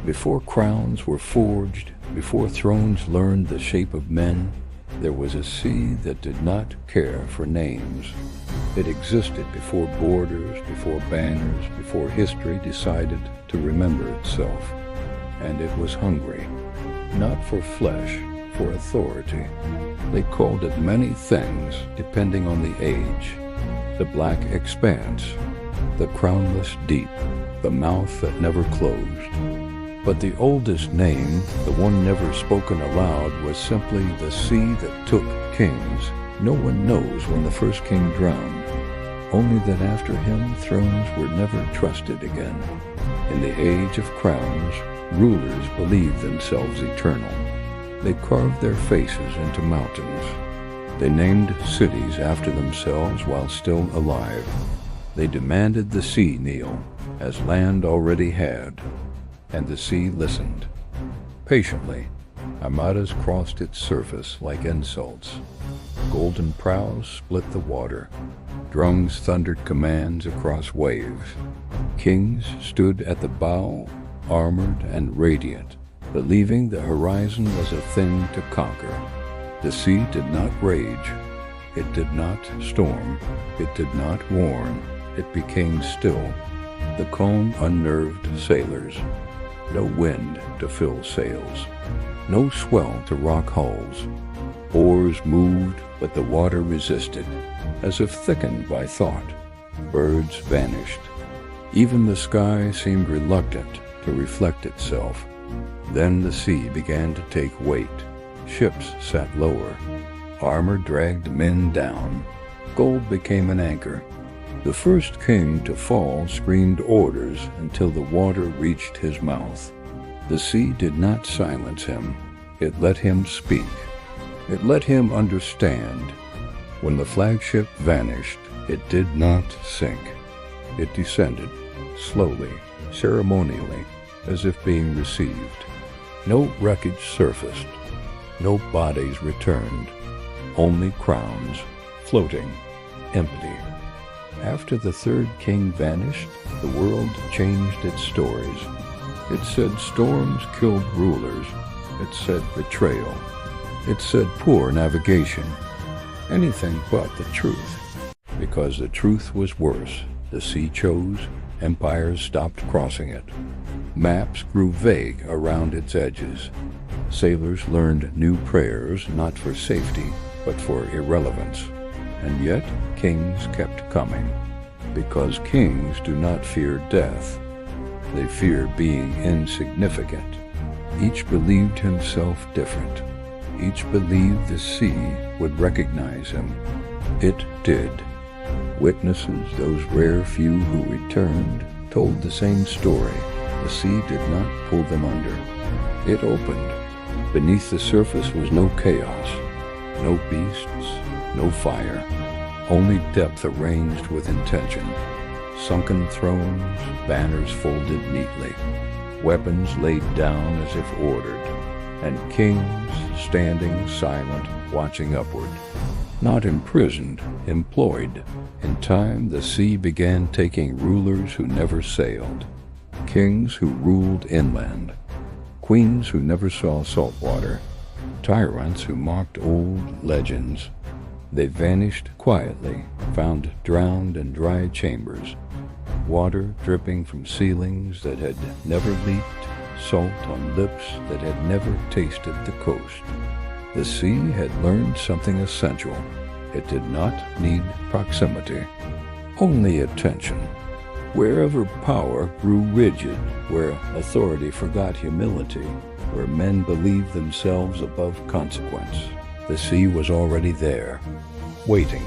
Before crowns were forged, before thrones learned the shape of men, there was a sea that did not care for names. It existed before borders, before banners, before history decided to remember itself. And it was hungry, not for flesh, for authority. They called it many things, depending on the age. The black expanse, the crownless deep, the mouth that never closed. But the oldest name, the one never spoken aloud, was simply the sea that took kings. No one knows when the first king drowned, only that after him thrones were never trusted again. In the age of crowns, rulers believed themselves eternal. They carved their faces into mountains. They named cities after themselves while still alive. They demanded the sea kneel, as land already had. And the sea listened. Patiently, armadas crossed its surface like insults. Golden prows split the water. Drums thundered commands across waves. Kings stood at the bow, armored and radiant, believing the horizon was a thing to conquer. The sea did not rage. It did not storm. It did not warn. It became still. The calm unnerved sailors. No wind to fill sails, no swell to rock hulls. Oars moved, but the water resisted, as if thickened by thought. Birds vanished. Even the sky seemed reluctant to reflect itself. Then the sea began to take weight. Ships sat lower. Armor dragged men down. Gold became an anchor. The first king to fall screamed orders until the water reached his mouth. The sea did not silence him. It let him speak. It let him understand. When the flagship vanished, it did not sink. It descended, slowly, ceremonially, as if being received. No wreckage surfaced. No bodies returned. Only crowns, floating, empty. After the third king vanished, the world changed its stories. It said storms killed rulers. It said betrayal. It said poor navigation. Anything but the truth. Because the truth was worse. The sea chose. Empires stopped crossing it. Maps grew vague around its edges. Sailors learned new prayers, not for safety, but for irrelevance. And yet, kings kept coming, because kings do not fear death. They fear being insignificant. Each believed himself different. Each believed the sea would recognize him. It did. Witnesses, those rare few who returned, told the same story. The sea did not pull them under. It opened. Beneath the surface was no chaos, no beasts, no fire, only depth arranged with intention. Sunken thrones, banners folded neatly, weapons laid down as if ordered, and kings standing silent, watching upward. Not imprisoned, employed. In time, the sea began taking rulers who never sailed, kings who ruled inland, queens who never saw salt water, tyrants who mocked old legends. They vanished quietly, found drowned in dry chambers, water dripping from ceilings that had never leaked, salt on lips that had never tasted the coast. The sea had learned something essential. It did not need proximity, only attention. Wherever power grew rigid, where authority forgot humility, where men believed themselves above consequence, the sea was already there, waiting.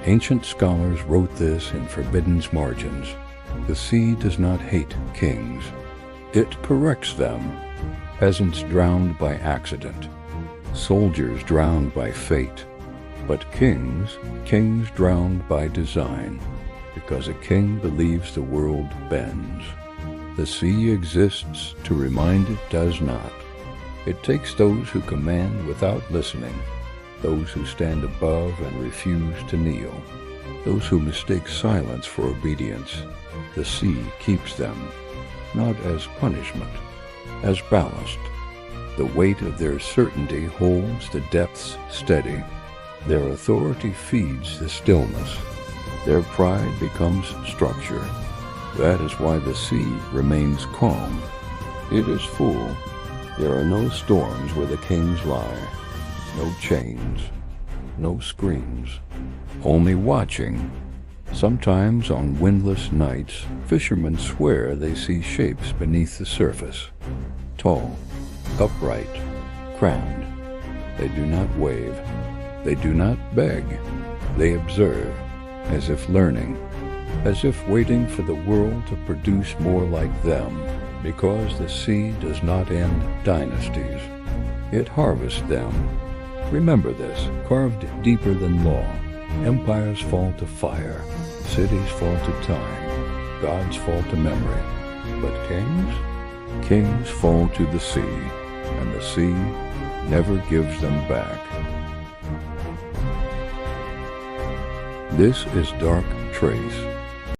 Ancient scholars wrote this in Forbidden's margins. The sea does not hate kings. It corrects them. Peasants drowned by accident. Soldiers drowned by fate. But kings drowned by design, because a king believes the world bends. The sea exists to remind it does not. It takes those who command without listening, those who stand above and refuse to kneel, those who mistake silence for obedience. The sea keeps them, not as punishment, as ballast. The weight of their certainty holds the depths steady. Their authority feeds the stillness. Their pride becomes structure. That is why the sea remains calm. It is full. There are no storms where the kings lie, no chains, no screams, only watching. Sometimes on windless nights, fishermen swear they see shapes beneath the surface, tall, upright, crowned. They do not wave. They do not beg. They observe, as if learning, as if waiting for the world to produce more like them, because the sea does not end dynasties. It harvests them. Remember this, carved deeper than law. Empires fall to fire. Cities fall to time. Gods fall to memory. But kings? Kings fall to the sea, and the sea never gives them back. This is Dark Trace.